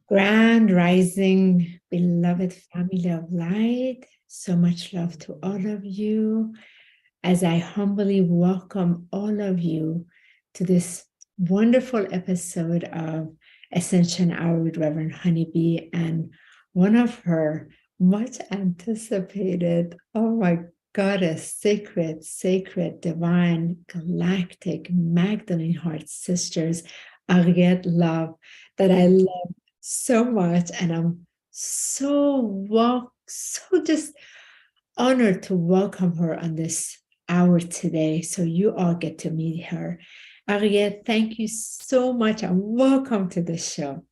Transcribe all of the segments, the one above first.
Grand rising, beloved family of light. So much love to all of you as I humbly welcome all of you to this wonderful episode of Ascension Hour with Reverend HoniB and one of her much anticipated, oh my goddess, sacred, divine, galactic, Magdalene Heart sisters, Ariëtte love, that I love so much, and I'm so just honored to welcome her on this hour today. So you all get to meet her. Ariëtte, thank you so much and welcome to the show.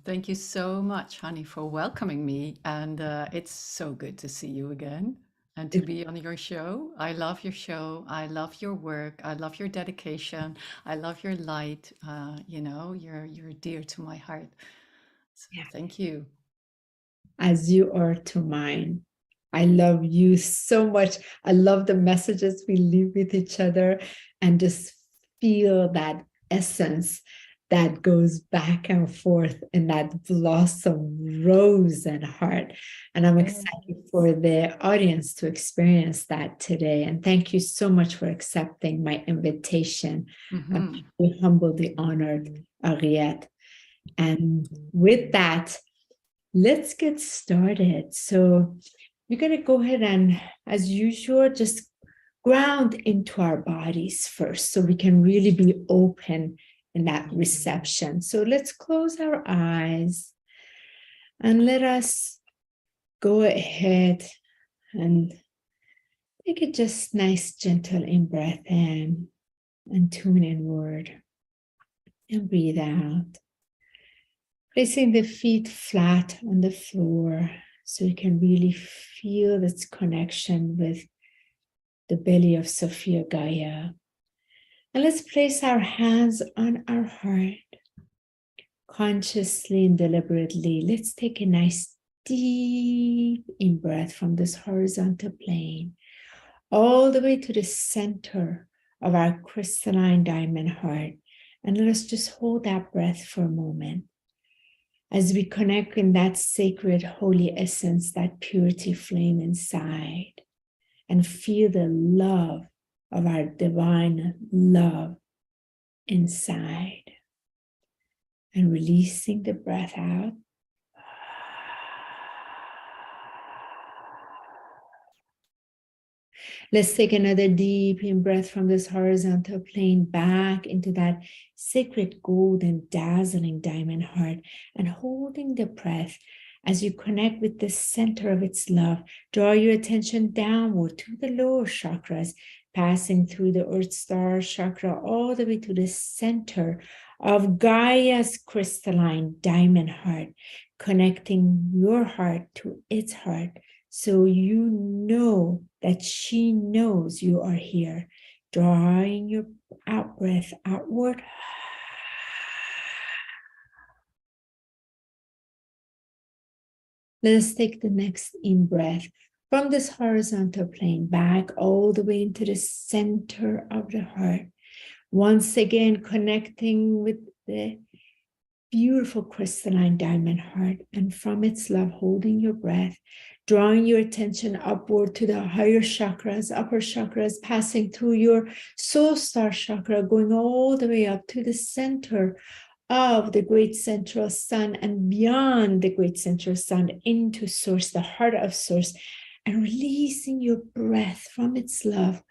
Thank you so much, honey, for welcoming me. And it's so good to see you again and to be on your show. I love your show. I love your work. I love your dedication. I love your light. You're dear to my heart. So thank you. As you are to mine. I love you so much. I love the messages we leave with each other and just feel that essence that goes back and forth in that blossom, rose, and heart. And I'm excited for the audience to experience that today. And thank you so much for accepting my invitation. I'm humbly honored, Ariëtte. And with that, let's get started. So we're going to go ahead and, as usual, just ground into our bodies first so we can really be open in that reception. So let's close our eyes and let us go ahead and take a just nice, gentle in-breath in and tune inward and breathe out. Placing the feet flat on the floor so you can really feel this connection with the belly of Sophia Gaia. And let's place our hands on our heart. Consciously and deliberately, let's take a nice deep in-breath from this horizontal plane all the way to the center of our crystalline diamond heart. And let us just hold that breath for a moment as we connect in that sacred holy essence, that purity flame inside, and feel the love of our divine love inside. And releasing the breath out. Let's take another deep in breath from this horizontal plane back into that sacred golden dazzling diamond heart, and holding the breath as you connect with the center of its love. Draw your attention downward to the lower chakras, passing through the Earth Star chakra all the way to the center of Gaia's crystalline diamond heart, connecting your heart to its heart, so you know that she knows you are here. Drawing your out breath outward. Let us take the next in breath from this horizontal plane back all the way into the center of the heart. Once again, connecting with the beautiful crystalline diamond heart, and from its love, holding your breath, drawing your attention upward to the higher chakras, upper chakras, passing through your soul star chakra, going all the way up to the center of the great central sun and beyond the great central sun into source, the heart of source, and releasing your breath from its love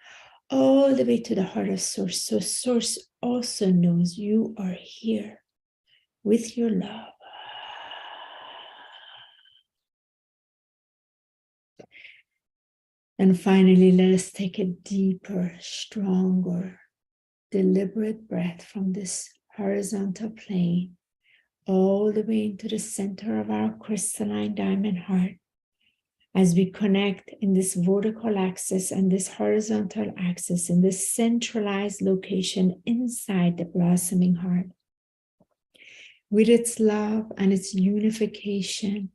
all the way to the heart of source. So source also knows you are here with your love. And finally, let us take a deeper, stronger, deliberate breath from this horizontal plane all the way into the center of our crystalline diamond heart, as we connect in this vertical axis and this horizontal axis in this centralized location inside the blossoming heart. With its love and its unification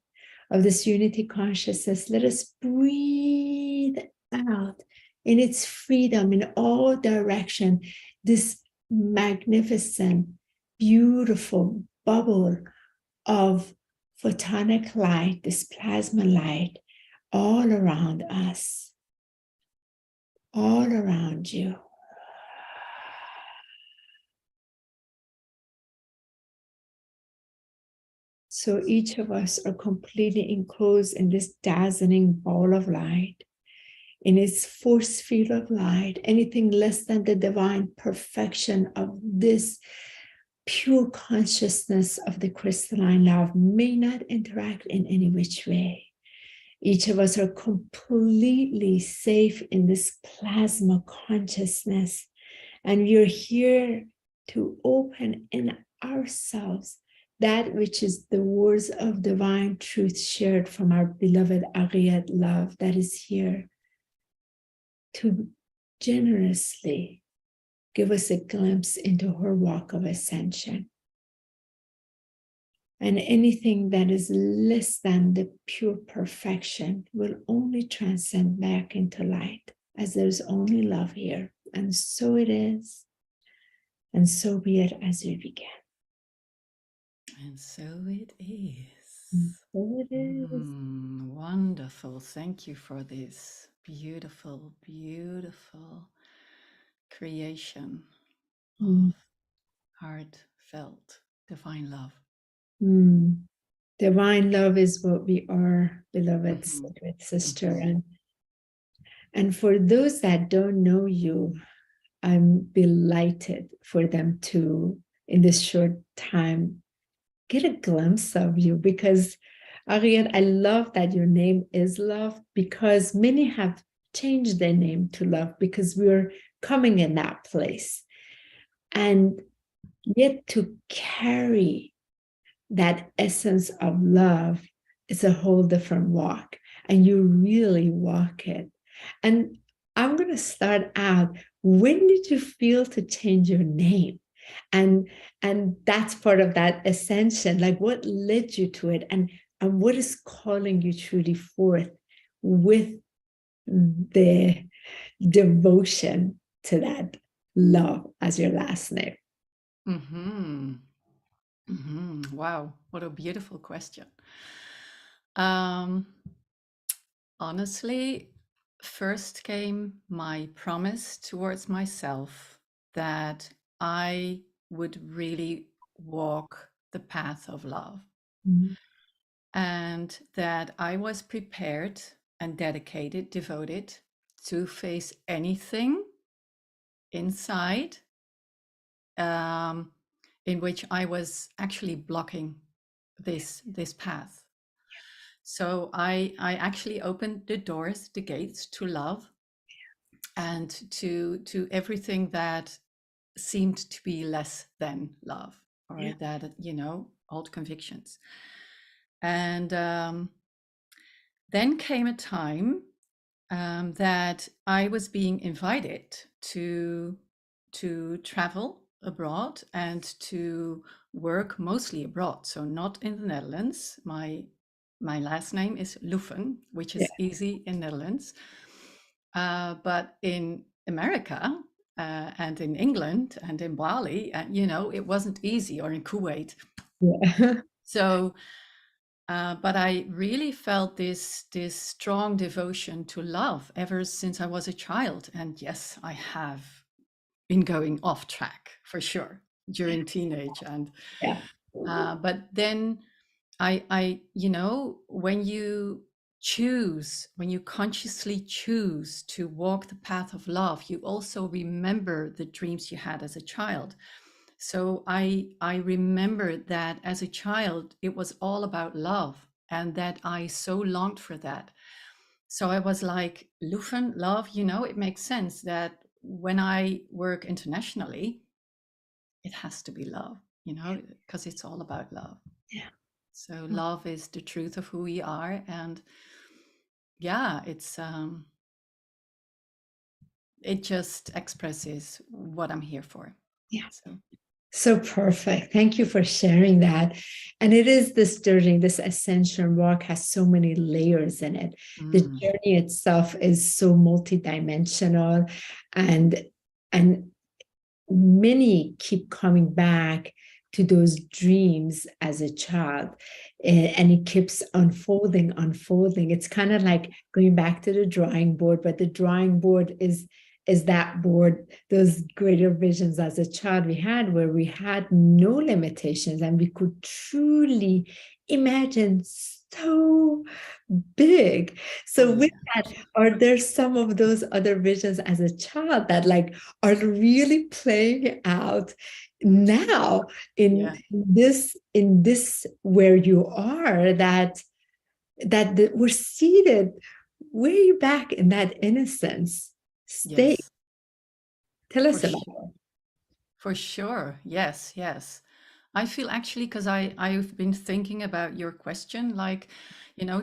of this unity consciousness, let us breathe out in its freedom in all direction, this magnificent, beautiful bubble of photonic light, this plasma light, all around us, all around you. So each of us are completely enclosed in this dazzling ball of light, in its force field of light. Anything less than the divine perfection of this pure consciousness of the crystalline love may not interact in any which way. Each of us are completely safe in this plasma consciousness, and we are here to open in ourselves that which is the words of divine truth shared from our beloved Ariëtte love that is here to generously give us a glimpse into her walk of ascension. And anything that is less than the pure perfection will only transcend back into light, as there's only love here. And so it is. And so be it as we began. And so it is. And so it is. Wonderful. Thank you for this beautiful, beautiful creation of heartfelt divine love. Divine love is what we are, beloved sacred sister. And for those that don't know you, I'm delighted for them to, in this short time, get a glimpse of you, because Ariëtte, I love that your name is Love, because many have changed their name to Love because we're coming in that place. And yet to carry that essence of love is a whole different walk, and you really walk it. And I'm going to start out, when did you feel to change your name? And that's part of that ascension. Like, what led you to it, and what is calling you truly forth with the devotion to that love as your last name? Wow, what a beautiful question. Honestly, first came my promise towards myself that I would really walk the path of love, and that I was prepared and dedicated, devoted to face anything inside in which I was actually blocking this path. So I actually opened the doors, the gates to love, and to everything that seemed to be less than love, or that, old convictions. And then came a time that I was being invited to travel abroad and to work mostly abroad. So not in the Netherlands. My last name is Loeffen, which is easy in Netherlands. But in America and in England and in Bali, it wasn't easy, or in Kuwait. So, but I really felt this strong devotion to love ever since I was a child. And yes, I have been going off track for sure during teenage. And but then I when you consciously choose to walk the path of love, you also remember the dreams you had as a child. So I remember that as a child, it was all about love, and that I so longed for that. So I was like, Loeffen, love, it makes sense that when I work internationally, it has to be love, because it's all about love. So love is the truth of who we are. And it's it just expresses what I'm here for. So perfect. Thank you for sharing that. And it is this journey, this ascension walk has so many layers in it. The journey itself is so multidimensional, and many keep coming back to those dreams as a child. And it keeps unfolding. It's kind of like going back to the drawing board, but the drawing board is that board, those greater visions as a child we had, where we had no limitations and we could truly imagine so big. So with that, are there some of those other visions as a child that like are really playing out now in this where you are, that we're seated way back in that innocence state? Yes, Tell us for about sure. For sure. Yes, yes. I feel actually, because I've been thinking about your question, like,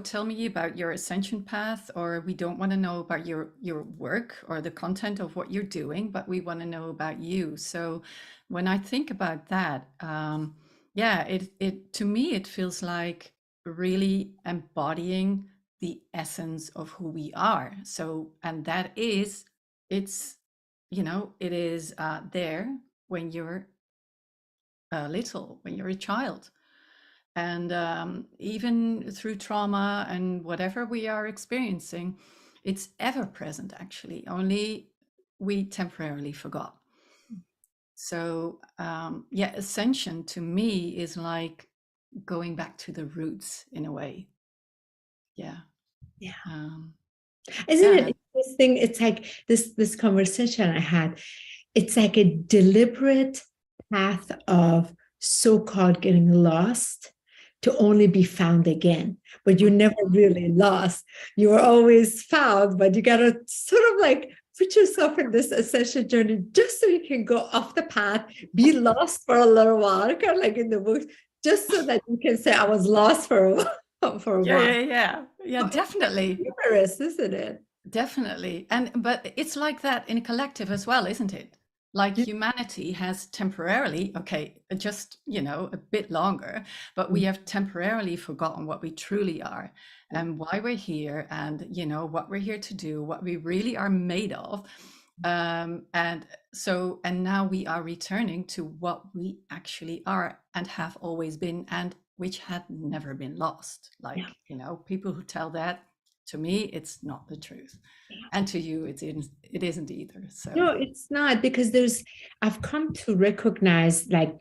tell me about your ascension path, or we don't want to know about your work or the content of what you're doing, but we want to know about you. So when I think about that, yeah, it to me it feels like really embodying the essence of who we are. So, and that is, it's, it is there when you're little, when you're a child. And even through trauma and whatever we are experiencing, it's ever present, actually, only we temporarily forgot. So, yeah, ascension to me is like going back to the roots in a way. Yeah. yeah. Um, Isn't yeah. it interesting? It's like this conversation I had, it's like a deliberate path of so-called getting lost to only be found again. But you're never really lost. You are always found, but you gotta sort of like put yourself in this ascension journey just so you can go off the path, be lost for a little while, kind of like in the books, just so that you can say, I was lost for a while. For a Yeah, while. yeah, yeah. Yeah, definitely. Humorous, isn't it? Definitely. But it's like that in a collective as well, isn't it? Like humanity has temporarily, okay, just, a bit longer, but we have temporarily forgotten what we truly are and why we're here and, what we're here to do, what we really are made of. And so, and now we are returning to what we actually are and have always been, and which had never been lost. Yeah. Like, people who tell that, to me, it's not the truth. And to you, it isn't either. So No, it's not, because I've come to recognize like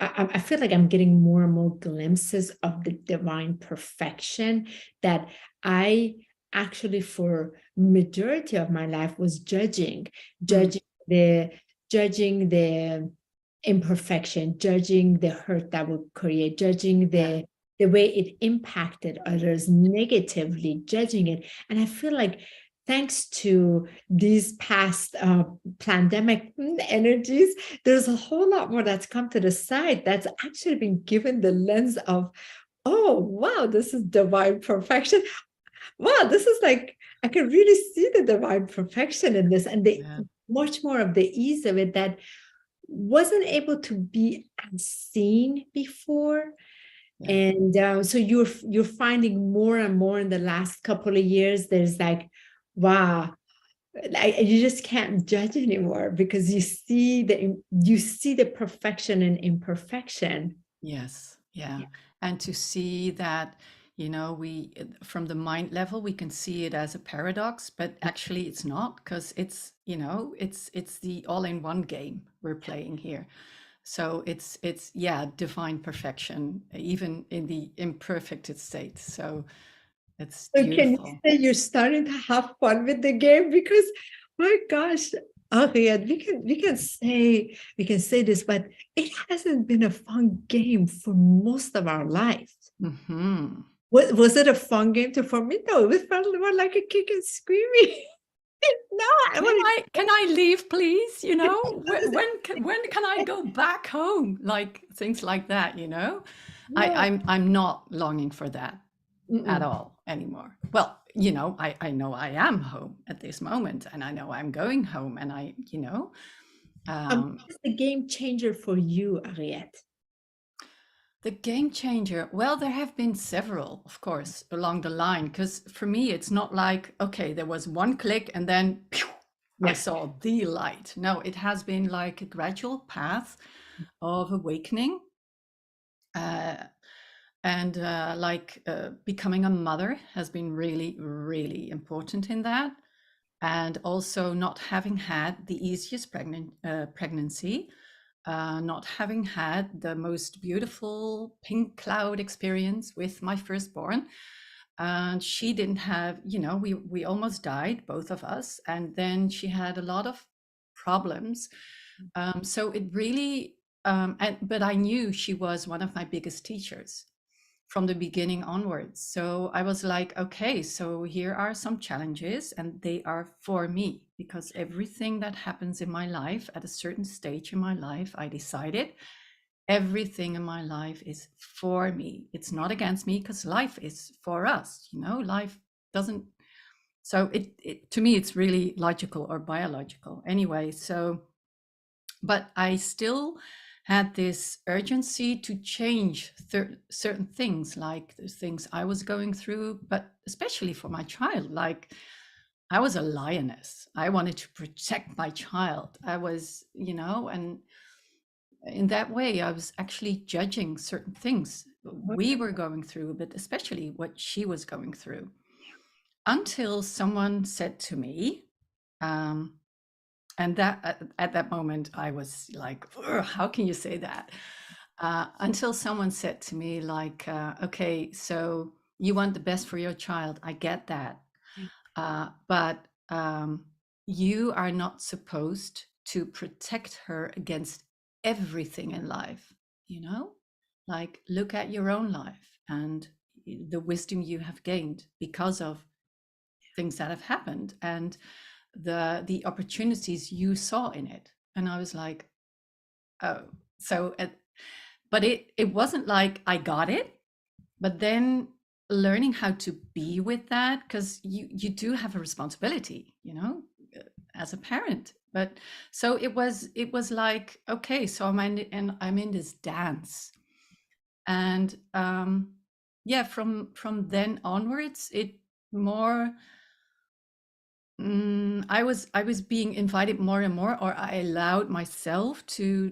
I feel like I'm getting more and more glimpses of the divine perfection that I actually for majority of my life was judging the judging the imperfection, judging the hurt that would create, judging the way it impacted others negatively, judging it. And I feel like thanks to these past pandemic energies, there's a whole lot more that's come to the side that's actually been given the lens of, oh, wow, this is divine perfection. Wow, this is like, I can really see the divine perfection in this, and the much more of the ease of it that wasn't able to be seen before. And so you're finding more and more in the last couple of years, there's like, wow, you just can't judge anymore because you see the perfection and imperfection. yes, yeah. And to see that, we from the mind level we can see it as a paradox, but actually it's not, because it's the all-in-one game we're playing here. So it's divine perfection, even in the imperfect state. So it's So can you beautiful. say you're starting to have fun with the game? Because my gosh, Ariëtte, we can say this, but it hasn't been a fun game for most of our life. Hmm. Was it a fun game for me? No, it was probably more like a kick and screaming. No, I want Can I leave, please? When can I go back home? Like things like that, no. I'm not longing for that at all anymore. Well, I know I am home at this moment, and I know I'm going home, and What's the game changer for you, Ariëtte? the game changer. Well, there have been several, of course, along the line, because for me, it's not like, okay, there was one click and then I saw the light. No, it has been like a gradual path of awakening. And becoming a mother has been really, really important in that. And also not having had the easiest pregnancy, not having had the most beautiful pink cloud experience with my firstborn. And she didn't have, we almost died, both of us. And then she had a lot of problems. So it really, but I knew she was one of my biggest teachers from the beginning onwards. So I was like, okay, so here are some challenges and they are for me, because everything that happens in my life at a certain stage in my life, I decided everything in my life is for me. It's not against me, because life is for us, life doesn't. So it to me, it's really logical or biological anyway. So, but I still had this urgency to change certain things, like the things I was going through, but especially for my child. Like, I was a lioness. I wanted to protect my child. I was, and in that way, I was actually judging certain things we were going through, but especially what she was going through. Until someone said to me, and that at that moment, I was like, how can you say that? Until someone said to me, like, okay, so you want the best for your child. I get that. But you are not supposed to protect her against everything in life, Like, look at your own life and the wisdom you have gained because of things that have happened, and the opportunities you saw in it. And I was like, oh, so but it wasn't like I got it, but then learning how to be with that, because you do have a responsibility, as a parent. But so it was like, okay, so I'm in this dance. And yeah, from then onwards, it more, I was being invited more and more, or I allowed myself to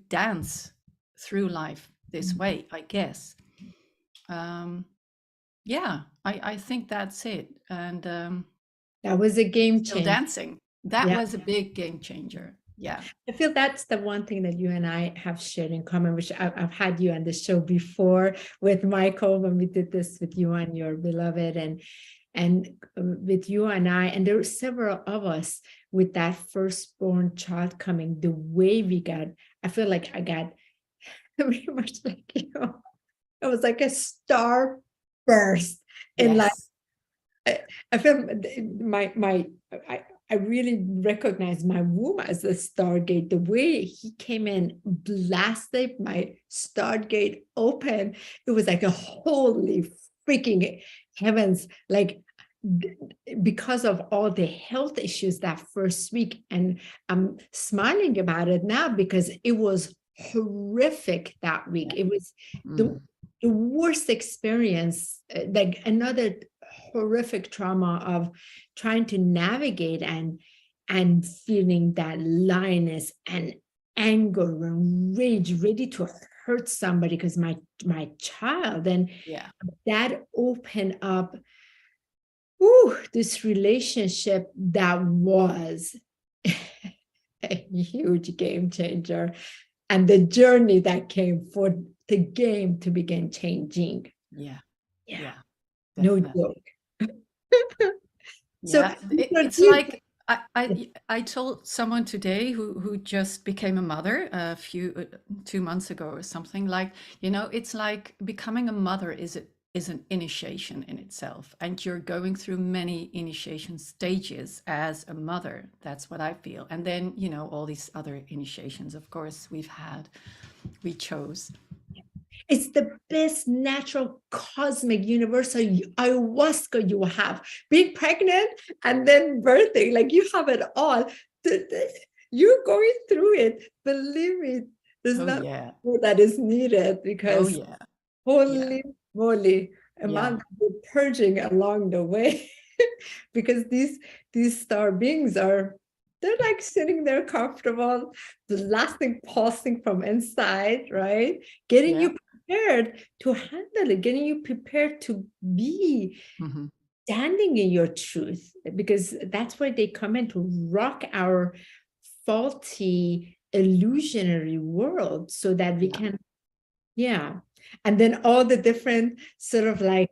dance through life this way, I guess. Yeah, I think that's it. And That was a game still changer. dancing. That Yeah. was a big game changer. Yeah. I feel that's the one thing that you and I have shared in common, which I've had you on the show before with Michael when we did this with you and your beloved, and with you and I, and there were several of us with that firstborn child coming. The way we got, I feel like I got very much like it was like a star burst in like. Yes. I feel I really recognize my womb as a stargate. The way he came in, blasted my stargate open. It was like a holy freaking heavens, like because of all the health issues that first week. And I'm smiling about it now because it was horrific that week. It was the worst experience, like another horrific trauma of trying to navigate and feeling that lioness and anger and rage ready to hurt somebody because my child. And that opened up this relationship that was a huge game changer, and the journey that came for the game to begin changing. Yeah. No Definitely. joke. So Yeah, it's like I told someone today who just became a mother a few 2 months ago or something, like, it's like becoming a mother is an initiation in itself, and you're going through many initiation stages as a mother. That's what I feel. And then, all these other initiations, of course, we chose. It's the best natural cosmic universal ayahuasca you have. Being pregnant and then birthing, like you have it all. You're going through it. Believe me, there's not more that is needed, because holy moly, amount of purging along the way. Because these star beings are they're like sitting there comfortable, the last thing pulsing from inside, right? Getting Yeah. you prepared to handle it, getting you prepared to be Mm-hmm. standing in your truth, because that's where they come in to rock our faulty, illusionary world so that we Yeah. can, yeah. And then all the different sort of like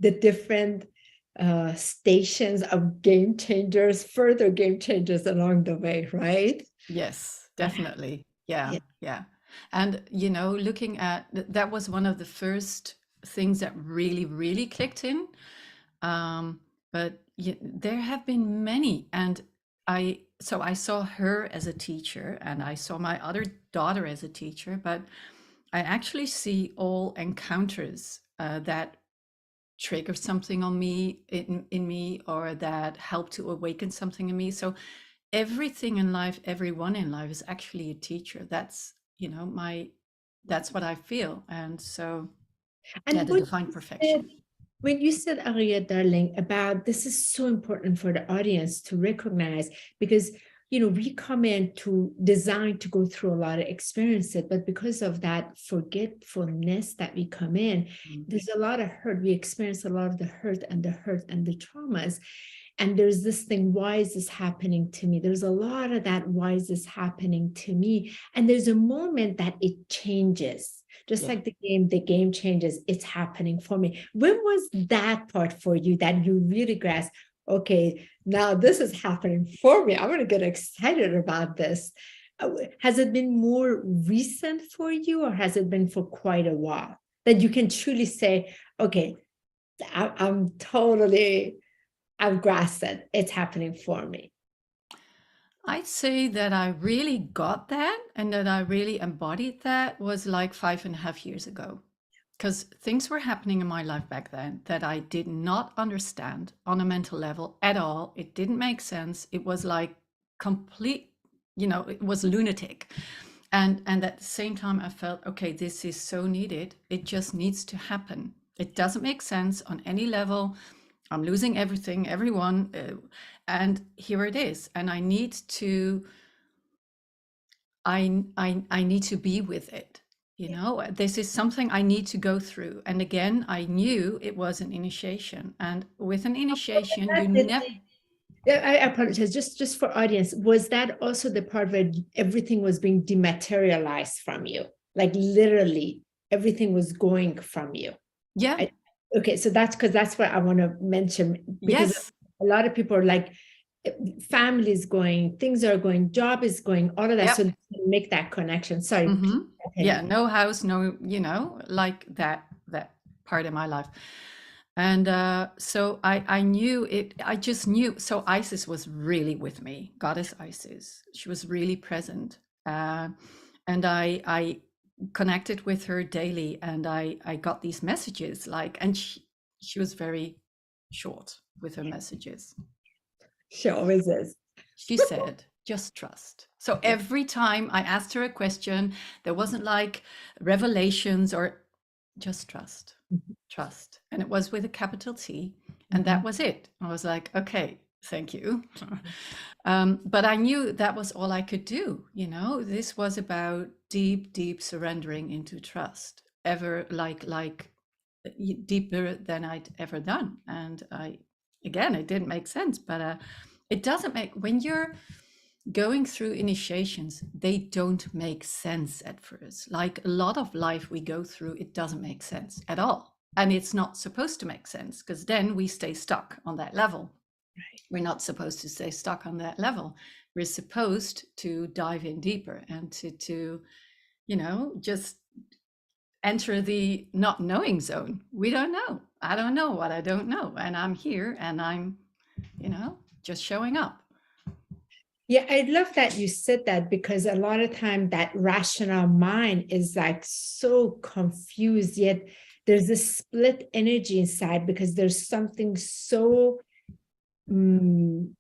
the different stations of game changers, further game changers along the way, right? Yes, That definitely. Yeah, yeah. yeah. And, you know, looking at that was one of the first things that really, really clicked in. But there have been many. And so I saw her as a teacher and I saw my other daughter as a teacher, but I actually see all encounters that trigger something on me, in me, or that help to awaken something in me. So everything in life, everyone in life is actually a teacher. That's, you know, that's what I feel. And so, yeah, And the divine perfection. when you said, Ariëtte, darling, about this is so important for the audience to recognize, because we come in to design to go through a lot of experiences, but because of that forgetfulness that we come in, there's a lot of hurt. We experience a lot of the hurt and the traumas. And there's this thing, why is this happening to me? There's a lot of that, why is this happening to me? And there's a moment that it changes. Just Yeah. like the game changes, it's happening for me. When was that part for you that you really grasped, okay, now this is happening for me. I'm going to get excited about this. Has it been more recent for you, or has it been for quite a while that you can truly say, okay, I'm totally, I've grasped it. It's happening for me. I'd say that I really got that and that I really embodied that was like 5.5 years ago. Because things were happening in my life back then that I did not understand on a mental level at all. It didn't make sense. It was like complete, it was lunatic. And at the same time, I felt, okay, this is so needed. It just needs to happen. It doesn't make sense on any level. I'm losing everything, everyone. And here it is. And I need to, I need to be with it. This is something I need to go through. And again, I knew it was an initiation. And with an initiation, you never. I apologize. Just for audience, was that also the part where everything was being dematerialized from you? Like literally everything was going from you? Yeah. Okay, so that's what I want to mention, because Yes. a lot of people are like, family is going, things are going, job is going, all of that. Yep. So make that connection. Sorry. Yeah. No house, no, like that part of my life. And so I knew it. I just knew. So Isis was really with me, Goddess Isis. She was really present. And I connected with her daily, and I got these messages and she was very short with her messages. She always is. She said, just trust. So every time I asked her a question, there wasn't like revelations or just trust, trust. And it was with a capital T. And that was it. I was like, okay, thank you. But I knew that was all I could do. This was about deep, deep surrendering into trust, ever like deeper than I'd ever done. And again, it didn't make sense, but it doesn't make, when you're going through initiations, they don't make sense at first. Like a lot of life we go through, it doesn't make sense at all. And it's not supposed to make sense, because then we stay stuck on that level. Right. We're not supposed to stay stuck on that level. We're supposed to dive in deeper and to just enter the not knowing zone. We don't know. I don't know what I don't know. And I'm here and I'm, just showing up. Yeah, I love that you said that, because a lot of time that rational mind is like so confused, yet there's this split energy inside, because there's something so from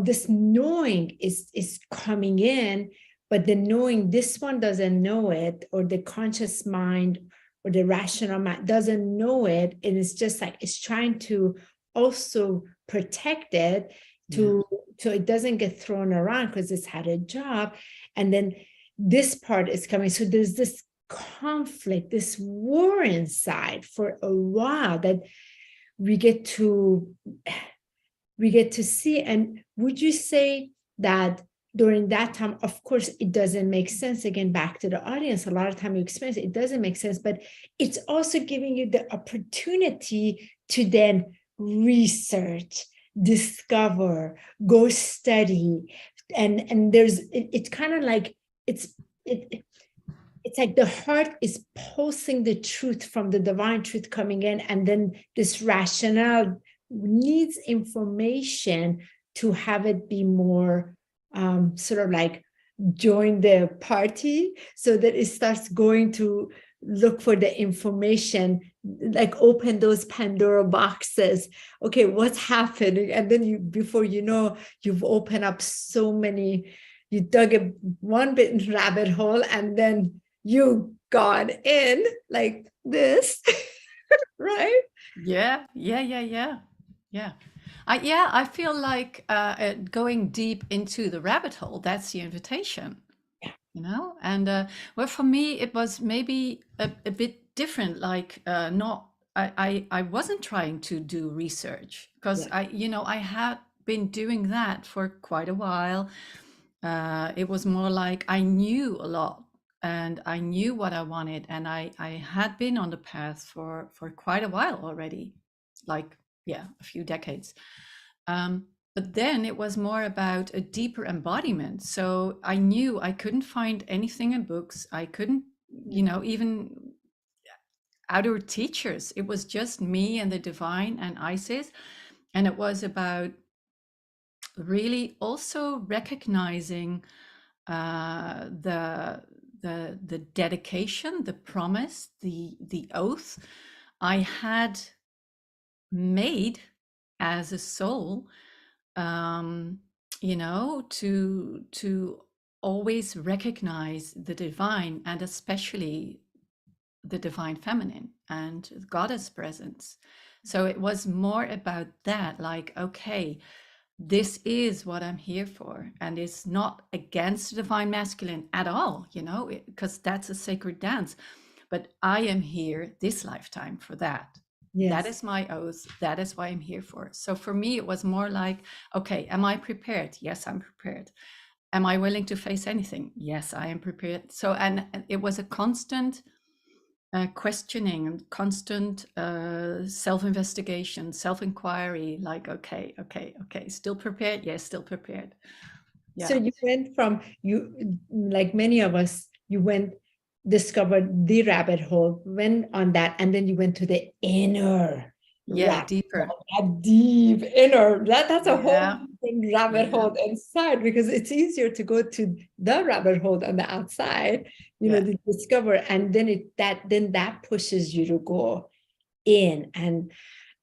this knowing is coming in, but the knowing, this one doesn't know it, or the conscious mind or the rational mind doesn't know it, and it's just like it's trying to also protect it, to so it doesn't get thrown around because it's had a job. And then this part is coming. So there's this conflict, this war inside for a while that we get to see. And would you say that during that time, of course, it doesn't make sense, again, back to the audience, a lot of time you experience it doesn't make sense, but it's also giving you the opportunity to then research, discover, go study, and there's it's kind of like it's like the heart is pulsing the truth from the divine truth coming in, and then this rationale needs information to have it be more sort of like join the party, so that it starts going to look for the information, like open those Pandora boxes. Okay, what's happening? And then you, before you know, you've opened up so many, you dug one bit rabbit hole, and then you got in like this, right? Yeah. I feel like going deep into the rabbit hole, that's the invitation. Yeah. You know, and well, for me it was maybe a bit different, like I wasn't trying to do research, because I had been doing that for quite a while. It was more like I knew a lot, and I knew what I wanted, and I had been on the path for quite a while already, like a few decades. But then it was more about a deeper embodiment. So I knew I couldn't find anything in books. I couldn't, even outer teachers. It was just me and the divine and Isis. And it was about really also recognizing the dedication, the promise, the oath I had made as a soul, to always recognize the divine, and especially the divine feminine and goddess presence. So it was more about that, like, okay, this is what I'm here for, and it's not against the divine masculine at all, because that's a sacred dance, but I am here this lifetime for that. Yes. That is my oath. That is why I'm here for. So for me, it was more like, okay, am I prepared? Yes, I'm prepared. Am I willing to face anything? Yes, I am prepared. So, and it was a constant questioning and constant self-investigation, self-inquiry, like, okay, still prepared? Yes, still prepared. Yeah. So you went from, like many of us, you discovered the rabbit hole, went on that, and then you went to the inner deeper hole, that deep inner, that's a whole rabbit hole inside, because it's easier to go to the rabbit hole on the outside, to discover, and then that pushes you to go in, and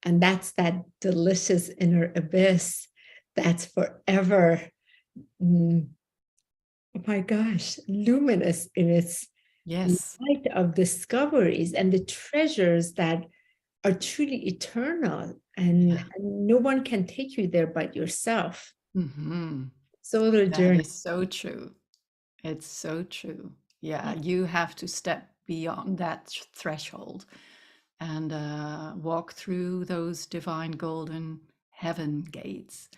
that's that delicious inner abyss that's forever, oh my gosh, luminous in its light of discoveries and the treasures that are truly eternal, and no one can take you there but yourself. So the journey is so true. It's so true. You have to step beyond that threshold and walk through those divine golden heaven gates.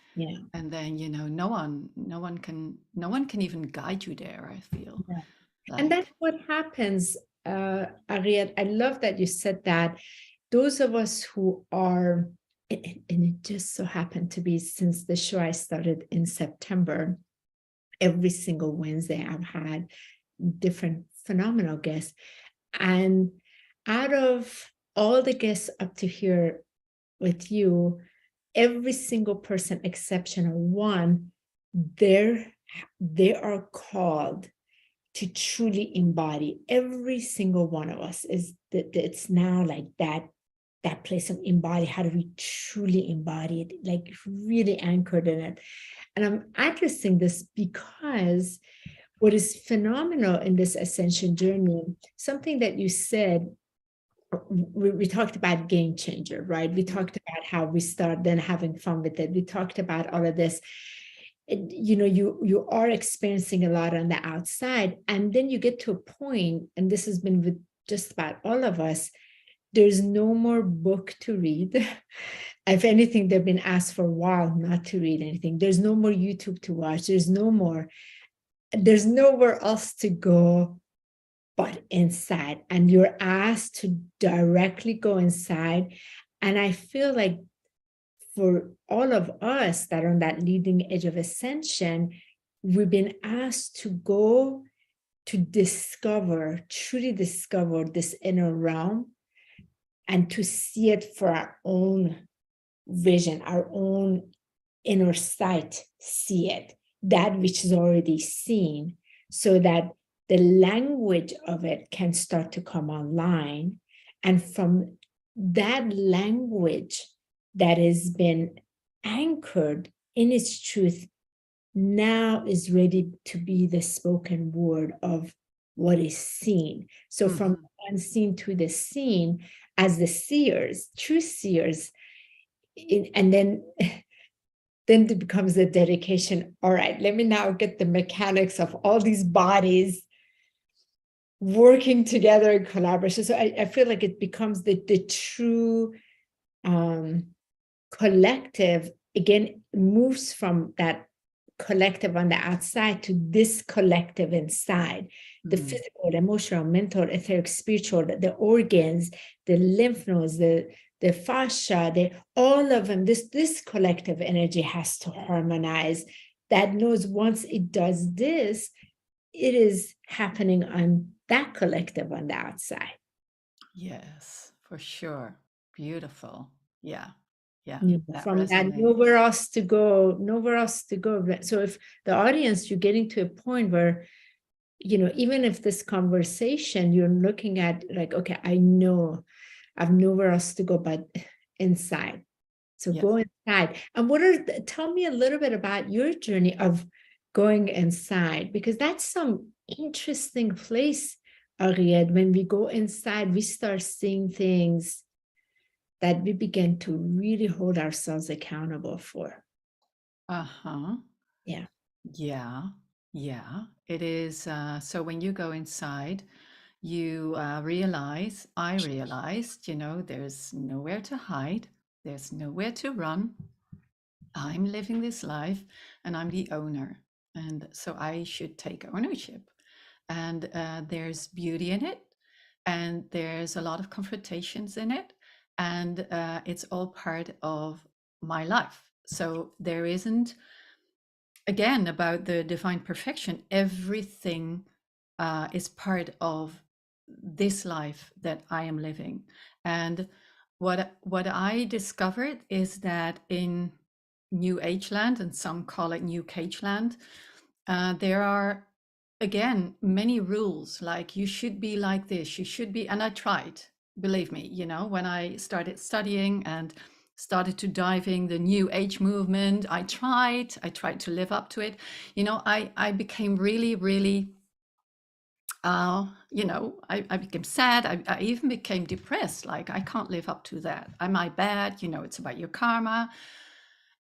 And then no one can even guide you there, I feel. And that's what happens, Ariëtte. I love that you said that. Those of us who are, and it just so happened to be, since the show I started in September, every single Wednesday I've had different phenomenal guests. And out of all the guests up to here with you, every single person, exception of one, they are called to truly embody. Every single one of us is that. It's now like that place of embody. How do we truly embody it? Like really anchored in it. And I'm addressing this because what is phenomenal in this ascension journey, something that you said we talked about game changer, right? We talked about how we start then having fun with it. We talked about all of this. You are experiencing a lot on the outside, and then you get to a point, and this has been with just about all of us, there's no more book to read. If anything, they've been asked for a while not to read anything. There's no more YouTube to watch. There's nowhere else to go but inside. And you're asked to directly go inside. And I feel like for all of us that are on that leading edge of ascension, we've been asked to go to truly discover this inner realm, and to see it for our own vision, our own inner sight, see it, that which is already seen, so that the language of it can start to come online. And from that language that has been anchored in its truth, now is ready to be the spoken word of what is seen. So from unseen to the seen, as the seers, true seers, and then it becomes a dedication. All right, let me now get the mechanics of all these bodies working together in collaboration. So I feel like it becomes the true collective, again, moves from that collective on the outside to this collective inside. The physical, emotional, mental, etheric, spiritual, the organs, the lymph nodes, the fascia, all of them, this collective energy has to harmonize. That knows once it does this, it is happening on that collective on the outside. Yes, for sure. Beautiful. Yeah. That From that, resonates. nowhere else to go. So if the audience, you're getting to a point where, even if this conversation, you're looking at like, okay, I know I've nowhere else to go but inside. So Yes. go inside. And tell me a little bit about your journey of going inside, because that's some interesting place, Ariëtte. When we go inside, we start seeing things that we begin to really hold ourselves accountable for. Uh-huh. Yeah. Yeah. It is. So when you go inside, you I realized, there's nowhere to hide, there's nowhere to run. I'm living this life and I'm the owner. And so I should take ownership. And there's beauty in it. And there's a lot of confrontations in it. And it's all part of my life. So there isn't, again, about the divine perfection, everything is part of this life that I am living. And what I discovered is that in New Age land, and some call it New Cage land, there are, again, many rules, like you should be like this, you should be, and I tried, believe me, when I started studying and started to diving the New Age movement, I tried to live up to it. I became really, really, I became sad. I even became depressed. Like, I can't live up to that. Am I bad? It's about your karma.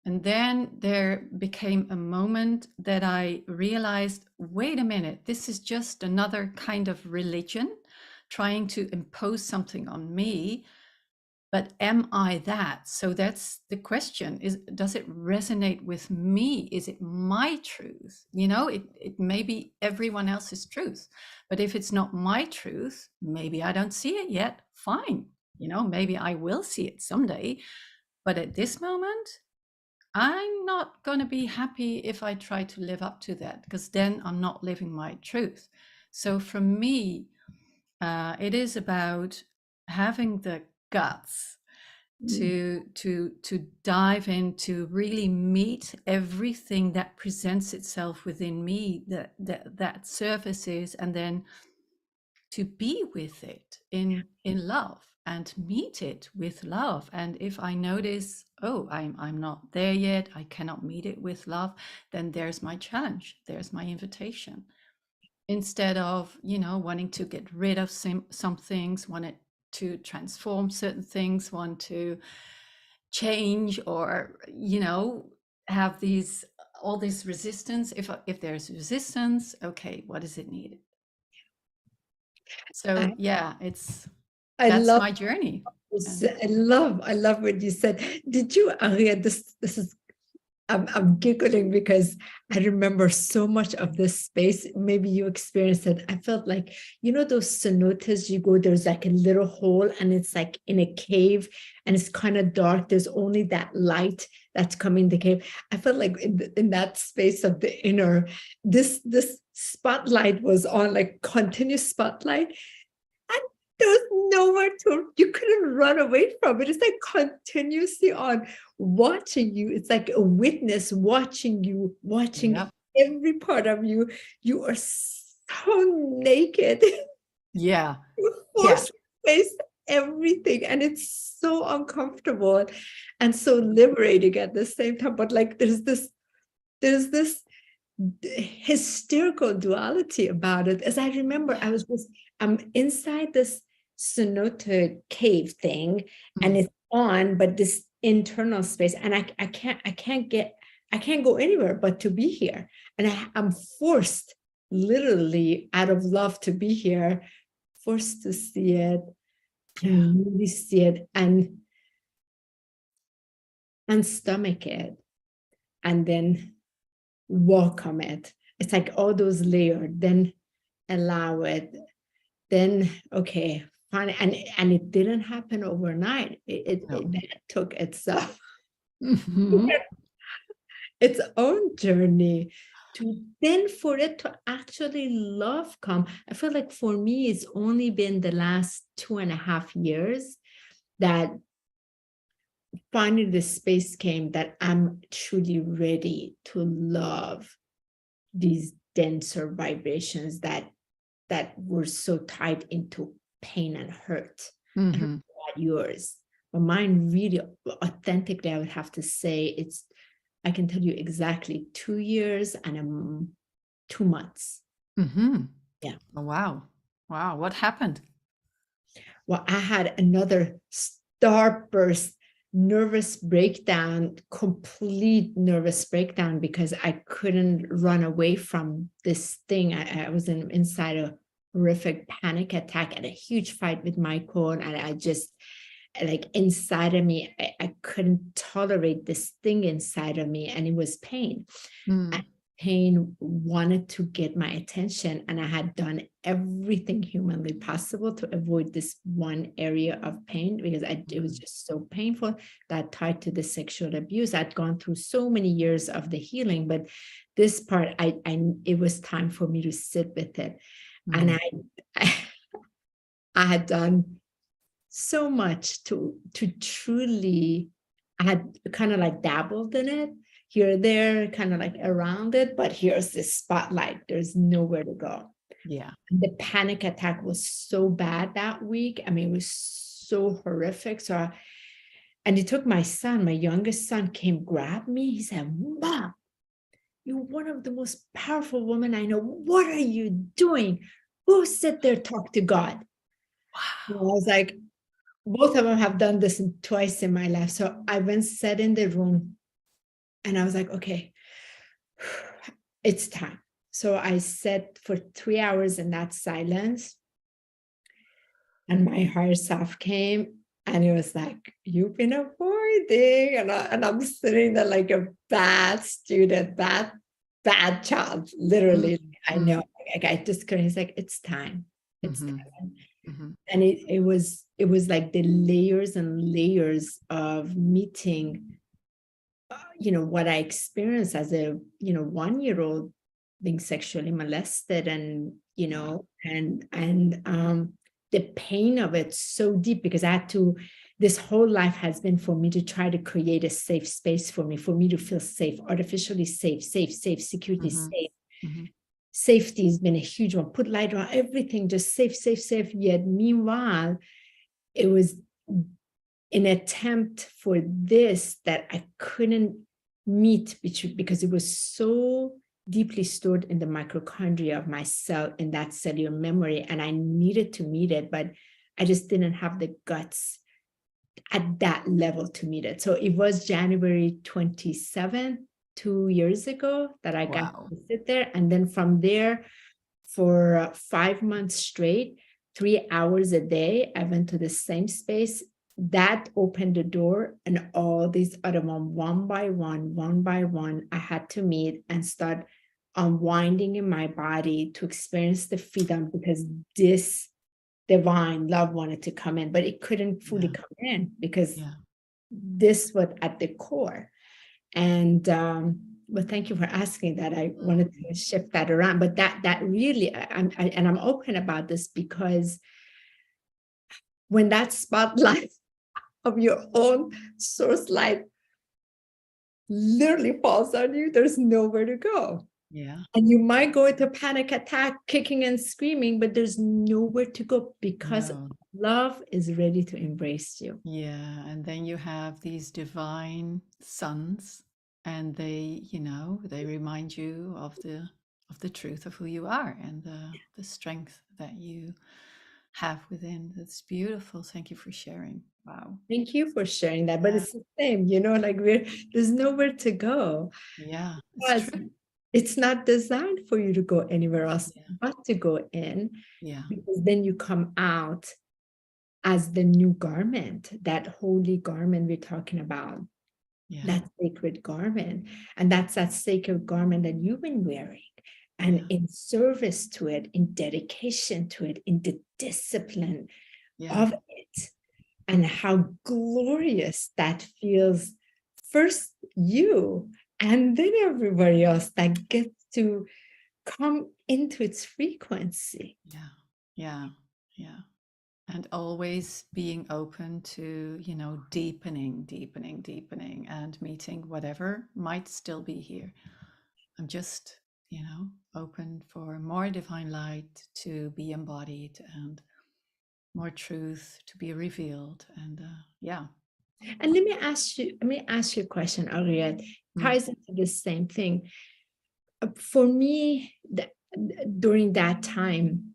And then there became a moment that I realized, wait a minute, this is just another kind of religion trying to impose something on me. But am I that? So that's the question, does it resonate with me? Is it my truth? It may be everyone else's truth, but if it's not my truth, maybe I don't see it yet. Fine. Maybe I will see it someday. But at this moment, I'm not going to be happy if I try to live up to that, because then I'm not living my truth. So for me, it is about having the guts to dive in, to really meet everything that presents itself within me, that surfaces, and then to be with it in love and meet it with love. And if I notice, oh, I'm not there yet, I cannot meet it with love, then there's my challenge, there's my invitation. Instead of wanting to get rid of some things, wanted to transform certain things, want to change, or, you know, have all this resistance. If there's resistance, okay, what is it needed? So I, yeah, I that's love my journey. And I love what you said. Did you, Ariëtte, this is, I'm giggling because I remember so much of this space. Maybe you experienced it. I felt like, you know, those cenotes, you go, there's like a little hole and it's like in a cave and it's kind of dark. There's only that light that's coming the cave. I felt like in that space of the inner, this spotlight was on, like continuous spotlight. And there was nowhere to, you couldn't run away from it. It's like continuously on, watching you. It's like a witness watching you, watching yep. every part of you. You are so naked. Yeah. You Yeah. force to face everything. And it's so uncomfortable and so liberating at the same time. But like there's this hysterical duality about it. As I remember, I'm inside this cenote cave thing, and it's on, but this internal space, and I can't go anywhere but to be here. And I'm forced, literally out of love, to be here, forced to see it, and really see it, and stomach it, and then welcome it. It's like all those layers, then allow it, then okay, fine. And it didn't happen overnight. It took itself its own journey to then for it to actually love come. I feel like for me, it's only been the last 2.5 years that finally the space came that I'm truly ready to love these denser vibrations that were so tied into pain and hurt. And not yours, but mine really authentically, I would have to say I can tell you exactly 2 years and 2 months. Yeah. Oh, wow. What happened? Well, I had another starburst nervous breakdown, complete nervous breakdown, because I couldn't run away from this thing. I was inside a horrific panic attack and a huge fight with Michael. And I just, like, inside of me, I couldn't tolerate this thing inside of me. And it was pain. And pain wanted to get my attention, and I had done everything humanly possible to avoid this one area of pain, because it was just so painful, that tied to the sexual abuse. I'd gone through so many years of the healing, but this part, it was time for me to sit with it. And I had done so much to truly, I had kind of like dabbled in it here, there, kind of like around it, but here's this spotlight. There's nowhere to go. Yeah. The panic attack was so bad that week. I mean, it was so horrific. And it took my son, my youngest son, came grab me. He said, "Mom, you're one of the most powerful women I know. What are you doing? Go sit there, talk to God." Wow. I was like, both of them have done this twice in my life. So I went, sat in the room, and I was like, okay, it's time. So I sat for 3 hours in that silence, and my higher self came, and it was like, "You've been avoiding," and I'm sitting there like a bad student, bad child, literally. I know, like, I just couldn't. He's like, "It's time. It's time." And it was like the layers and layers of meeting, what I experienced as a 1-year-old, being sexually molested, and the pain of it so deep, because I had to, this whole life has been for me to try to create a safe space for me to feel safe, artificially safe, security, safe. Safety has been a huge one. Put light around everything, just safe. Yet meanwhile, it was an attempt for this that I couldn't meet, because it was so deeply stored in the mitochondria of my cell, in that cellular memory, and I needed to meet it, but I just didn't have the guts at that level to meet it. So it was January 27th, 2 years ago, that I got Wow. to sit there. And then from there, for 5 months straight, 3 hours a day, I went to the same space. That opened the door, and all these other one by one, I had to meet and start unwinding in my body to experience the freedom, because this divine love wanted to come in, but it couldn't fully come in because this was at the core. And but thank you for asking that. I wanted to shift that around, but that really, I'm open about this, because when that spotlight of your own source light literally falls on you, there's nowhere to go. Yeah. And you might go into panic attack, kicking and screaming, but there's nowhere to go, because love is ready to embrace you. Yeah. And then you have these divine sons, and they, they remind you of the truth of who you are, and the strength that you have within. That's beautiful. Thank you for sharing. Wow. Thank you for sharing that. But it's the same, like there's nowhere to go. Yeah, it's true. It's not designed for you to go anywhere else but to go in. Yeah. Because then you come out as the new garment, that holy garment we're talking about. That sacred garment. And that's that sacred garment that you've been wearing. And in service to it, in dedication to it, in the discipline of it. And how glorious that feels. First you, and then everybody else that gets to come into its frequency. Yeah. And always being open to, deepening, and meeting whatever might still be here. I'm just, open for more divine light to be embodied, and more truth to be revealed. And And let me ask you a question, Ariëtte. Ties into the same thing. For me, during that time,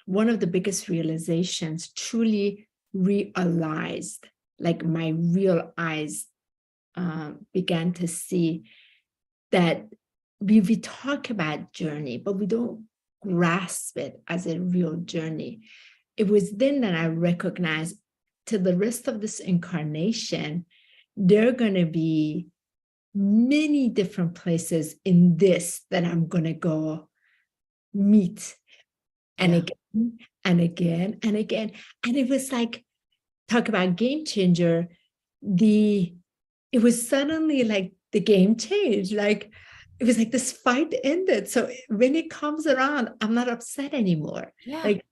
one of the biggest realizations, truly realized, like my real eyes began to see that we talk about journey, but we don't grasp it as a real journey. It was then that I recognized, to the rest of this incarnation, there are going to be many different places in this that I'm going to go meet, and again and again and again. And it was like, talk about game changer. It was suddenly like the game changed. Like, it was like this fight ended. So when it comes around, I'm not upset anymore. Like,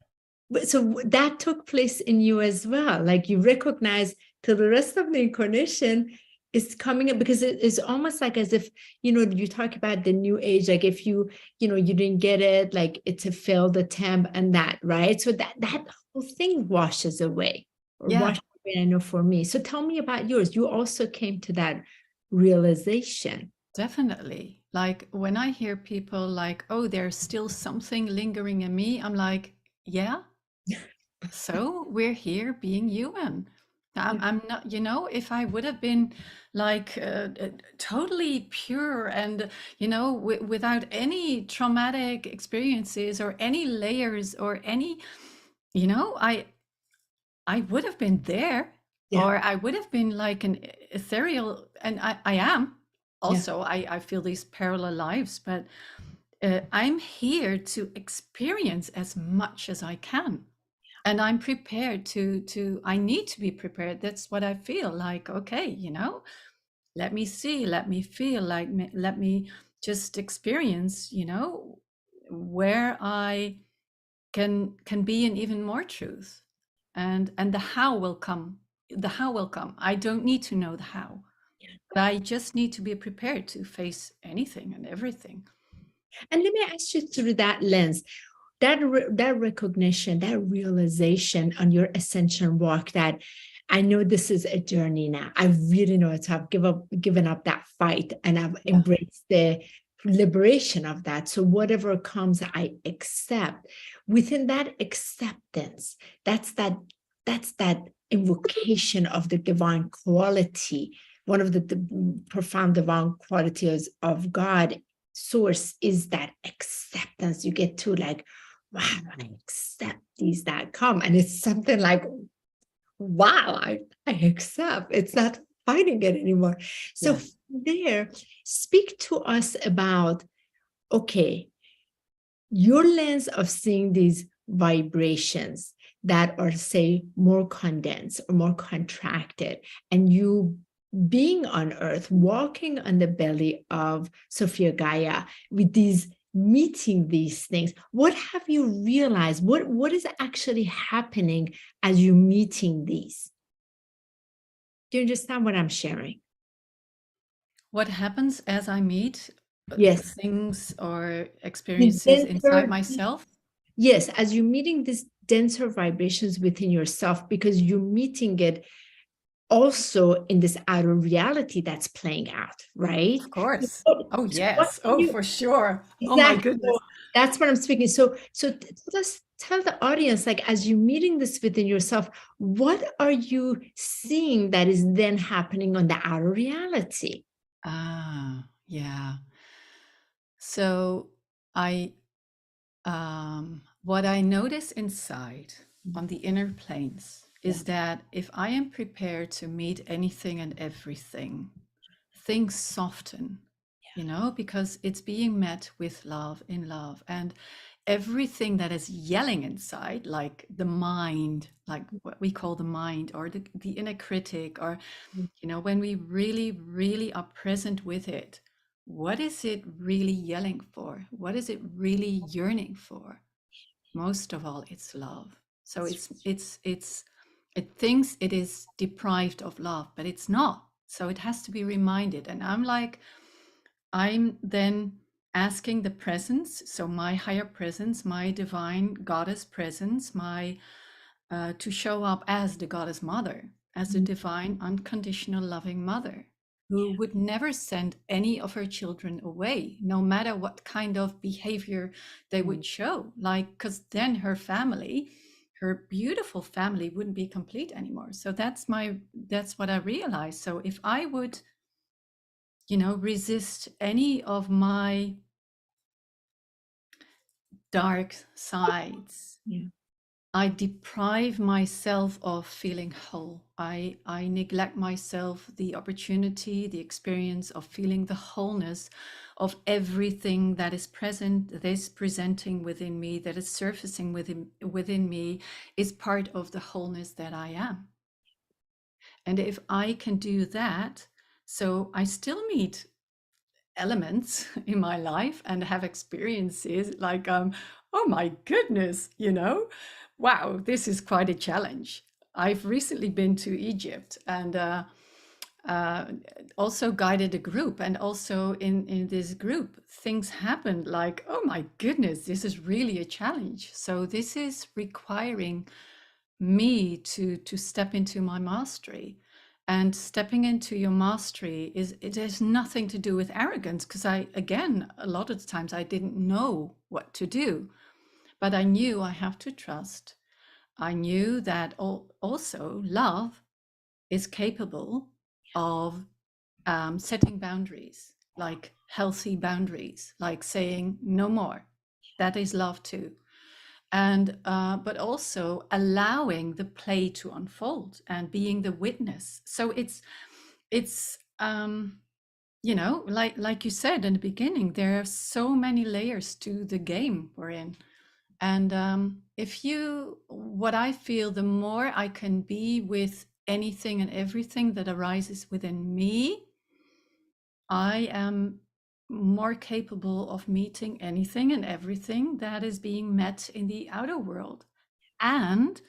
so that took place in you as well. Like, you recognize, to the rest of the incarnation is coming up, because it's almost like as if, you talk about the new age, like if you didn't get it, like it's a failed attempt, and that, right? So that whole thing washes away, washes away, I know, for me. So tell me about yours. You also came to that realization. Definitely. Like, when I hear people like, oh, there's still something lingering in me, I'm like, yeah. So we're here being human. I'm not, if I would have been like totally pure and, without any traumatic experiences or any layers or any, I would have been there, or I would have been like an ethereal, and I am also, I feel these parallel lives, but I'm here to experience as much as I can. And I'm prepared I need to be prepared. That's what I feel like. Okay, let me see, let me feel, let me just experience, where I can be in even more truth. And the how will come. The how will come. I don't need to know the how, but I just need to be prepared to face anything and everything. And let me ask you, through that lens, that recognition, that realization on your ascension walk, that I know this is a journey now. I really know it. So I've given up that fight, and I've embraced the liberation of that. So whatever comes, I accept. Within that acceptance, that's that that's that invocation of the divine quality. One of the profound divine qualities of God source is that acceptance. You get to like, wow, I accept these that come. And it's something like, wow, I accept. It's not fighting it anymore. So Yes. there, speak to us about, okay, your lens of seeing these vibrations that are, say, more condensed or more contracted, and you being on earth, walking on the belly of Sophia Gaia with these, meeting these things, what have you realized? What is actually happening as you're meeting these? Do you understand what I'm sharing? What happens as I meet Yes. things or The experiences inside denser, myself? yes, as you're meeting these denser vibrations within yourself, because you're meeting it also in this outer reality that's playing out, right? Of course. Oh, So what yes. are Oh, you for sure. Oh, my exactly? goodness. So that's what I'm speaking. So tell us, tell the audience, like as you're meeting this within yourself, what are you seeing that is then happening on the outer reality? Ah, yeah. So I, what I notice inside on the inner planes Yeah. is that if I am prepared to meet anything and everything, things soften, because it's being met with love in love. And everything that is yelling inside, like the mind, like what we call the mind, or the inner critic, or, when we really, really are present with it, what is it really yelling for? What is it really yearning for? Most of all, it's love. So it thinks it is deprived of love, but it's not. So it has to be reminded. And I'm then asking the presence, so my higher presence, my divine goddess presence, to show up as the goddess mother, as the divine, unconditional, loving mother, who would never send any of her children away, no matter what kind of behavior they would show. Like, because then her family, her beautiful family, wouldn't be complete anymore. So that's what I realized. So if I would, resist any of my dark sides, Yeah. I deprive myself of feeling whole. I neglect myself the opportunity, the experience of feeling the wholeness of everything that is present, that is presenting within me, that is surfacing within me, is part of the wholeness that I am. And if I can do that, so I still meet elements in my life and have experiences like, oh my goodness, wow, this is quite a challenge. I've recently been to Egypt and uh, also guided a group, and also in this group things happened like, oh my goodness, this is really a challenge. So this is requiring me to step into my mastery. And stepping into your mastery it has nothing to do with arrogance, because again, a lot of the times I didn't know what to do, but I knew I have to trust. I knew that also love is capable of setting boundaries, like healthy boundaries, like saying no more. That is love too. And but also allowing the play to unfold and being the witness. So it's like you said in the beginning, there are so many layers to the game we're in. And what I feel, the more I can be with anything and everything that arises within me, I am more capable of meeting anything and everything that is being met in the outer world. And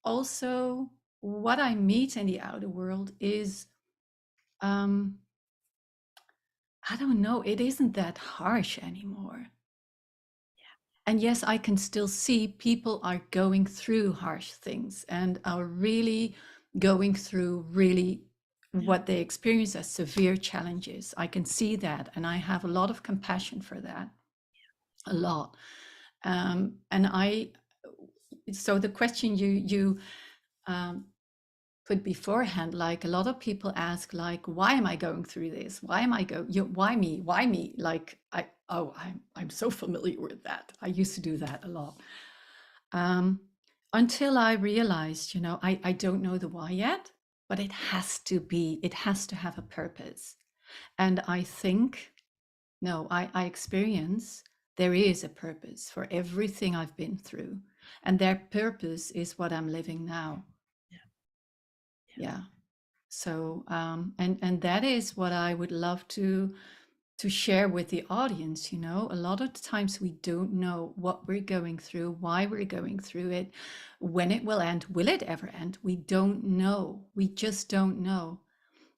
also, what I meet in the outer world is, I don't know, it isn't that harsh anymore. And yes, I can still see people are going through harsh things and are really going through really what they experience as severe challenges. I can see that, and I have a lot of compassion for that, a lot. And so the question you put beforehand, like a lot of people ask, like, why am I going through this? Why am I why me? Why me? Like, I'm so familiar with that. I used to do that a lot. Until I realized, I don't know the why yet, but it has to have a purpose. And I think, no, I experience there is a purpose for everything I've been through. And their purpose is what I'm living now. Yeah. So, and that is what I would love to share with the audience. A lot of the times we don't know what we're going through, why we're going through it, when it will end. Will it ever end? We don't know. We just don't know.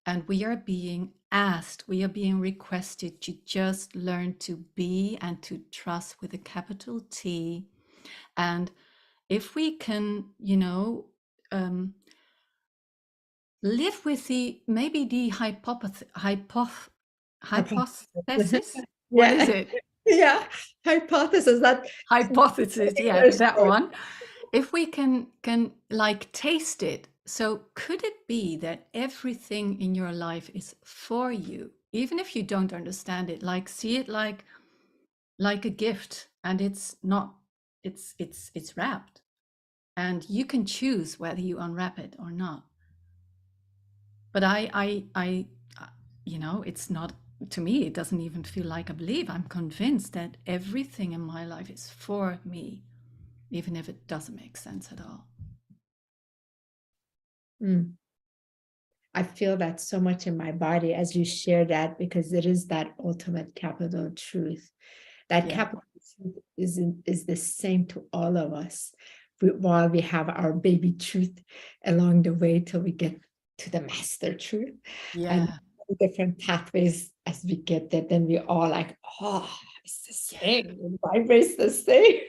And we are being asked, we are being requested to just learn to be and to trust with a capital T. And if we can, live with maybe the hypothesis. What is Yeah. it? Yeah. Hypothesis that Hypothesis, yeah, that one. If we can like taste it. So could it be that everything in your life is for you, even if you don't understand it? Like, see it like a gift, and it's not, it's wrapped, and you can choose whether you unwrap it or not. But I it's not, to me, it doesn't even feel like a belief. I'm convinced that everything in my life is for me, even if it doesn't make sense at all. I feel that so much in my body as you share that, because it is that ultimate capital truth. That capital truth is the same to all of us, while we have our baby truth along the way till we get to the master truth. And different pathways as we get there, then we all like, oh, it's the same, it vibrates the same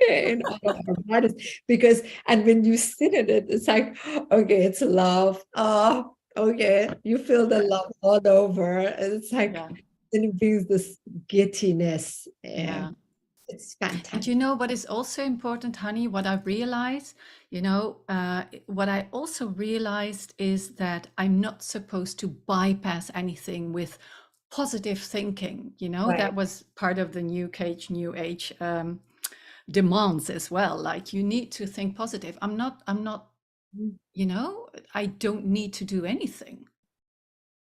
in all of our bodies. Because, and when you sit in it, it's like, okay, it's love. Oh, okay, you feel the love all over. And it's like, then it brings this giddiness. It's fantastic. And you know what is also important, honey, what I've realized, what I also realized is that I'm not supposed to bypass anything with positive thinking. That was part of the new age demands as well. Like, you need to think positive. I'm not, I don't need to do anything.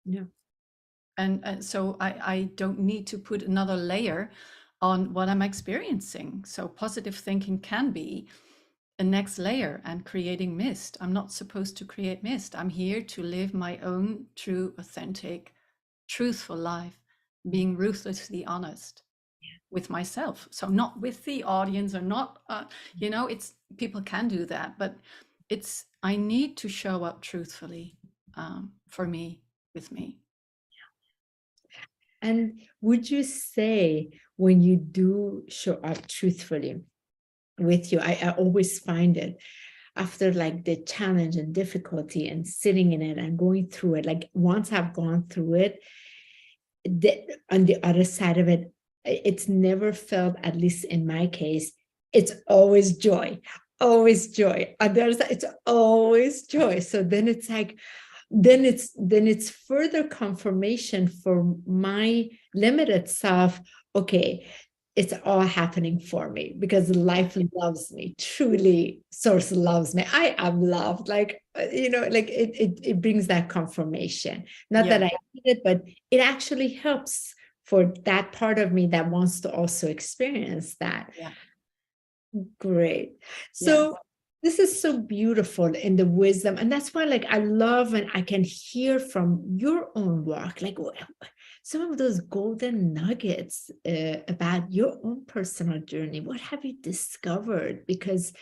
Yeah. And so I don't need to put another layer on what I'm experiencing. So positive thinking can be a next layer, and creating mist. I'm not supposed to create mist. I'm here to live my own true, authentic, truthful life, being ruthlessly honest with myself. So not with the audience, or not, it's, people can do that, but I need to show up truthfully, for me, with me. And would you say, when you do show up truthfully with you, I always find it, after like the challenge and difficulty and sitting in it and going through it, like once I've gone through it, on the other side of it, it's never felt, at least in my case, it's always joy. Always joy. On the other side, it's always joy. So then it's like, then it's further confirmation for my limited self. Okay, it's all happening for me, because life loves me. Truly, source loves me. I am loved. Like, like it brings that confirmation. Not that I need it, but it actually helps for that part of me that wants to also experience that. Great. So this is so beautiful in the wisdom. And that's why, like, I love, and I can hear from your own work, like some of those golden nuggets about your own personal journey. What have you discovered? Because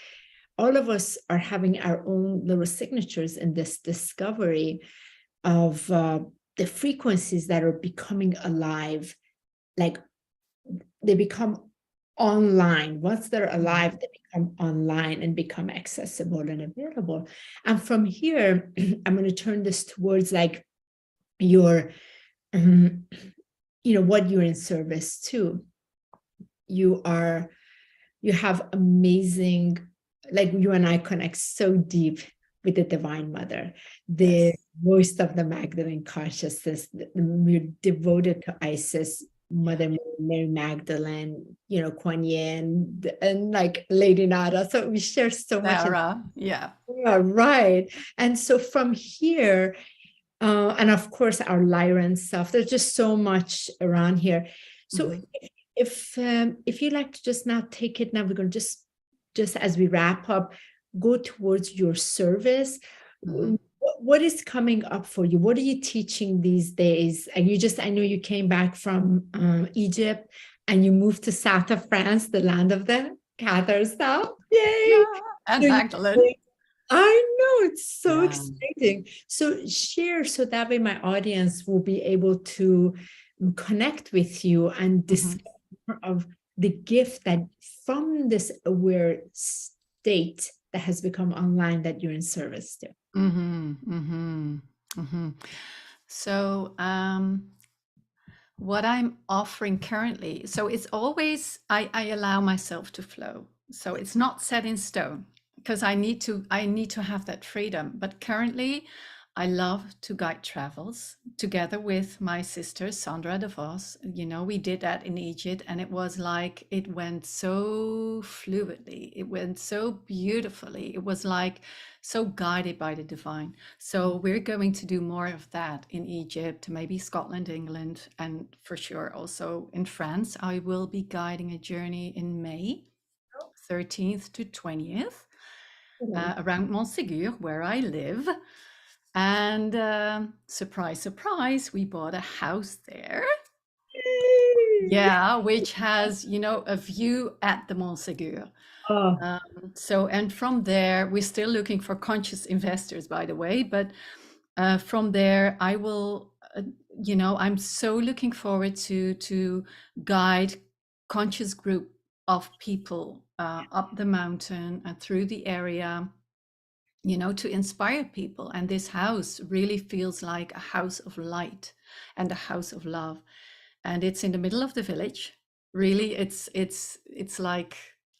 all of us are having our own little signatures in this discovery of the frequencies that are becoming alive. Like, they become online. Once they're alive, they become online and become accessible and available. And from here, I'm going to turn this towards like your, what you're in service to. You have amazing like you and I connect so deep with the Divine Mother, the Yes. voice of the Magdalene consciousness. We're devoted to Isis, Mother Mary Magdalene, you know, Kuan Yin, and like Lady Nada. So we share so much. Sarah, yeah. Yeah, right. And so from here, and of course our Lyran stuff, there's just so much around here. So if you like to just now take it now, we're going to just as we wrap up, go towards your service. What is coming up for you? What are you teaching these days? And you just, I know you came back from Egypt and you moved to south of France, the land of the Cathars now. Yay! Yeah. And So Magdalene. I know, it's so Yeah. exciting. So share so that way my audience will be able to connect with you and discover of the gift that from this aware state that has become online that you're in service to. So what I'm offering currently, so it's always I allow myself to flow. So it's not set in stone because I need to have that freedom. But currently I love to guide travels together with my sister Sandra de Vos. You know, we did that in Egypt and it was like it went so fluidly, it went so beautifully, it was like so guided by the divine. So we're going to do more of that in Egypt, maybe Scotland, England, and for sure also in France. I will be guiding a journey in May 13th to 20th around Montségur, where I live. And surprise, surprise, we bought a house there. Yeah, which has, you know, a view at the Montségur. So, and from there, we're still looking for conscious investors, by the way, but from there, I will, you know, I'm so looking forward to guide conscious group of people up the mountain and through the area, you know, to inspire people. And this house really feels like a house of light and a house of love. And it's in the middle of the village. Really, it's like,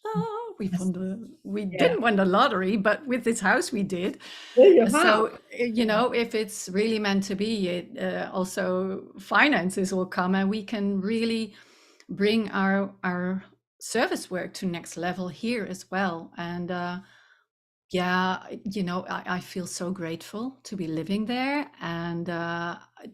oh, we didn't win the lottery, but with this house we did. So, you know, if it's really meant to be, it also finances will come and we can really bring our service work to next level here as well. And yeah, you know, I feel so grateful to be living there and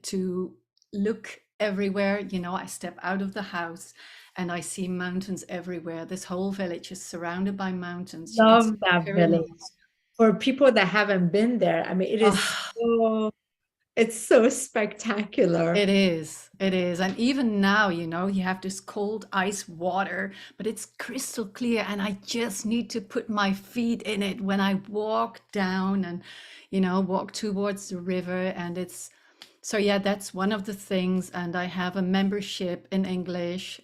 to look everywhere. You know, I step out of the house and I see mountains everywhere. This whole village is surrounded by mountains. You can see Love that village. pyramids. For people that haven't been there, I mean, it is so, it's so spectacular. It is. And even now, you know, you have this cold ice water, but it's crystal clear. And I just need to put my feet in it when I walk down and, you know, walk towards the river. And it's, so yeah, that's one of the things. And I have a membership in English.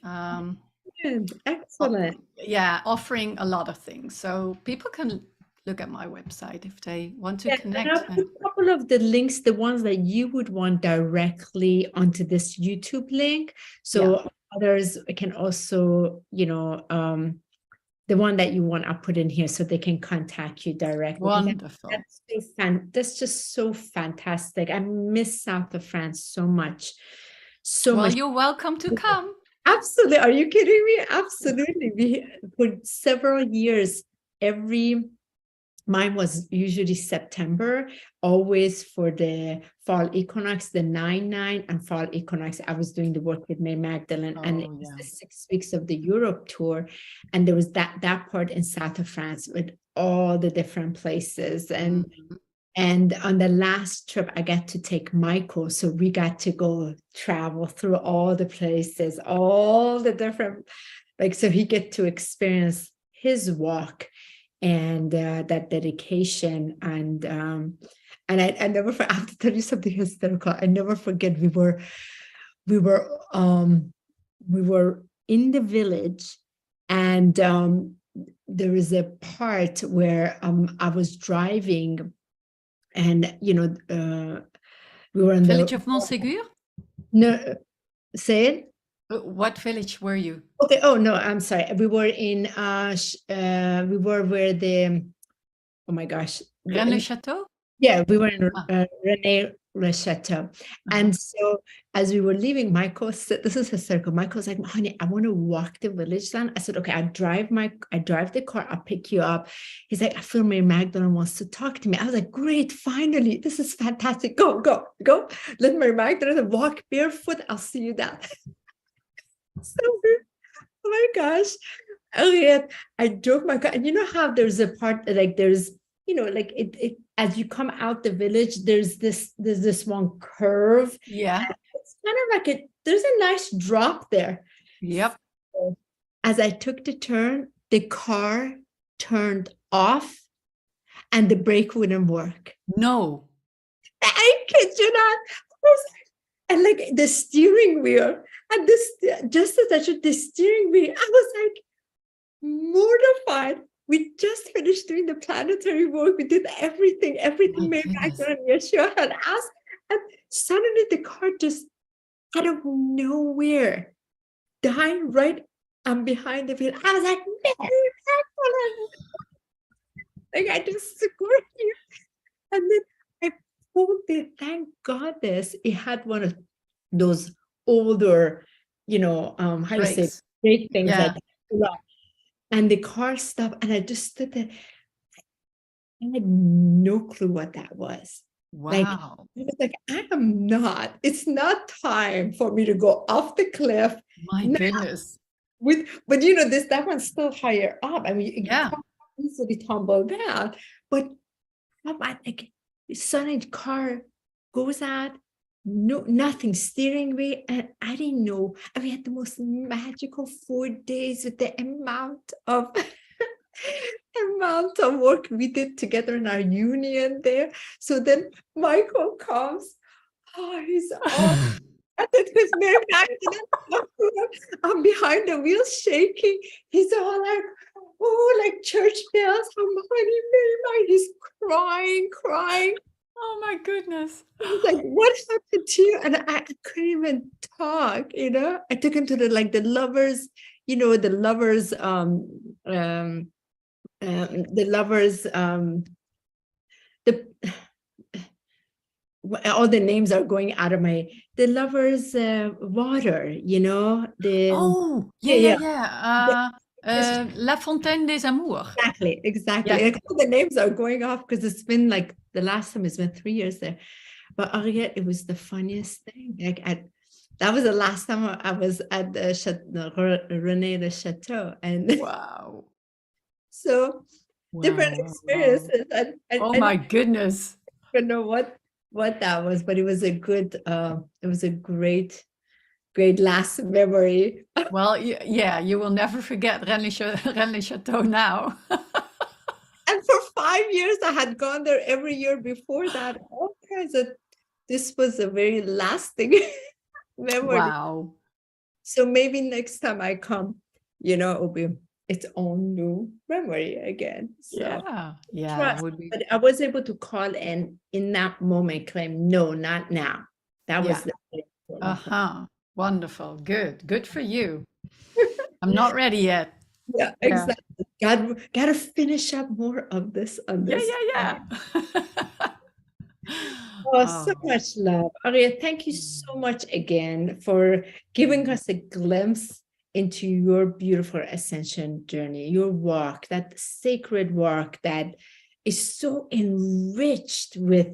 Excellent. Yeah, offering a lot of things. So people can look at my website if they want to connect. And I'll put a couple of the links, the ones that you would want directly onto this YouTube link. So others can also, you know, the one that you want, I'll put in here so they can contact you directly. Wonderful. That's just so fantastic. I miss South of France so much. So well, much. You're welcome to come. Absolutely. Are you kidding me? Absolutely. For several years, mine was usually September, always for the fall equinox, the 9/9 and fall equinox. I was doing the work with Mary Magdalene, and it was the 6 weeks of the Europe tour. And there was that part in south of France with all the different places. And on the last trip, I got to take Michael. So we got to go travel through all the places, all the different, like, so he get to experience his walk and that dedication. And I never I have to tell you something hysterical. I never forget, we were in the village, and there is a part where I was driving, and you know we were in Village the of Montségur? no, say it. What village were you? Okay. Oh no, I'm sorry. We were in we were where the, oh my gosh. Rennes-le-Château? Yeah, we were in Ah, Rene Le Chateau. uh-huh. And so as we were leaving, Michael said, this is hysterical. Michael's like, honey, I want to walk the village down. I said, okay, I drive the car, I'll pick you up. He's like, I feel Mary Magdalene wants to talk to me. I was like, great, finally, this is fantastic. Go, go, go. Let Mary Magdalene walk barefoot. I'll see you down. So weird. Oh my gosh. Ariëtte, I drove my car. And you know how there's a part like there's, like it as you come out the village, there's this one curve. Yeah. It's kind of like there's a nice drop there. Yep. So as I took the turn, the car turned off and the brake wouldn't work. No. I kid you not. And like the steering wheel, and this just as I should the steering wheel, I was like mortified. We just finished doing the planetary work. We did everything made back on Yeshua had asked. And suddenly the car just out of nowhere died right behind the wheel. I was like, Mary Magdalene. Like I just scored you. And then I pulled it. Thank God it had one of those older, how you say, brake things Yeah. that. And the car stopped, and I just stood there. I had no clue what that was. Wow. Like, I was like, it's not time for me to go off the cliff. My goodness. But that one's still higher up. I mean, you can't easily tumble down. But like, suddenly the car goes out, no, nothing, steering wheel, and I didn't know. And we had the most magical 4 days with the amount of work we did together in our union there. So then Michael comes. Oh, he's all and then his Mary Magdalene. I'm behind the wheel shaking. He's all like, oh, like church bells. Honey, Mary, he's crying. Oh my goodness. I was like, what happened to you? And I couldn't even talk, I took him to the lovers, the lovers, all the names are going out of the lovers water, La Fontaine des Amours. Exactly. Yeah. Like, all the names are going off because it's been like the last time it's been 3 years there. But Ariëtte, it was the funniest thing. Like that was the last time I was at the René Le Chateau, and wow. So different experiences. And oh my goodness! I don't know what that was, but it was a great last memory. Well, yeah, you will never forget Rennes Chateau now. And for 5 years, I had gone there every year before that. All kinds of. This was a very lasting memory. Wow. So maybe next time I come, it will be its own new memory again. So, yeah. But I was able to call in that moment, claim, no, not now. That was the wonderful. Good for you. I'm not ready yet. Yeah, exactly. Gotta finish up more of this on this. Yeah. So much love. Ariëtte, thank you so much again for giving us a glimpse into your beautiful ascension journey, your walk, that sacred walk that is so enriched with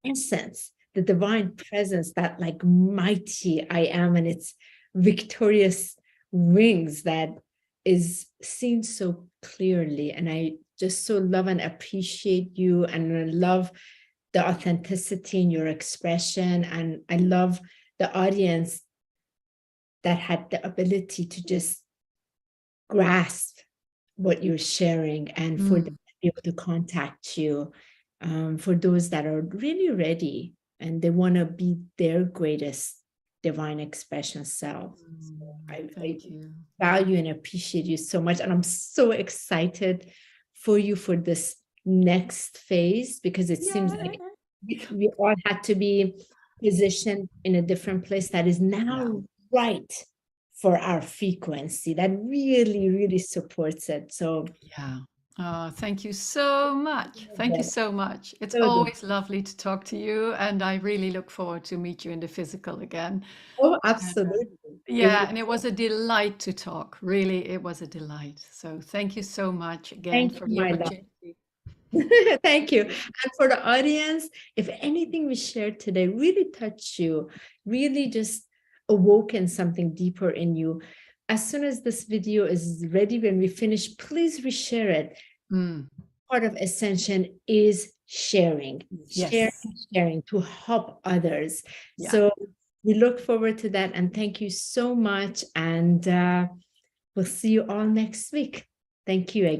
essence, the divine presence, that like mighty I am and its victorious wings that is seen so clearly. And I just so love and appreciate you, and I love the authenticity in your expression. And I love the audience that had the ability to just grasp what you're sharing, and for them to be able to contact you, for those that are really ready and they want to be their greatest divine expression self. So I value and appreciate you so much. And I'm so excited for you for this next phase, because it seems like we all had to be positioned in a different place that is now right for our frequency. That really, really supports it. So Yeah. Thank you so much. Thank you so much. It's so good. always lovely to talk to you, and I really look forward to meet you in the physical again. Oh, And, absolutely. It yeah, was, and it was a delight to talk. Really, it was a delight. So thank you so much again thank for you, the my love. opportunity. Thank you. And for the audience, if anything we shared today really touched you, really just awoken something deeper in you, as soon as this video is ready, when we finish, please reshare it. Mm, Part of Ascension is sharing, yes. sharing to help others. Yeah. So we look forward to that. And thank you so much. And we'll see you all next week. Thank you again.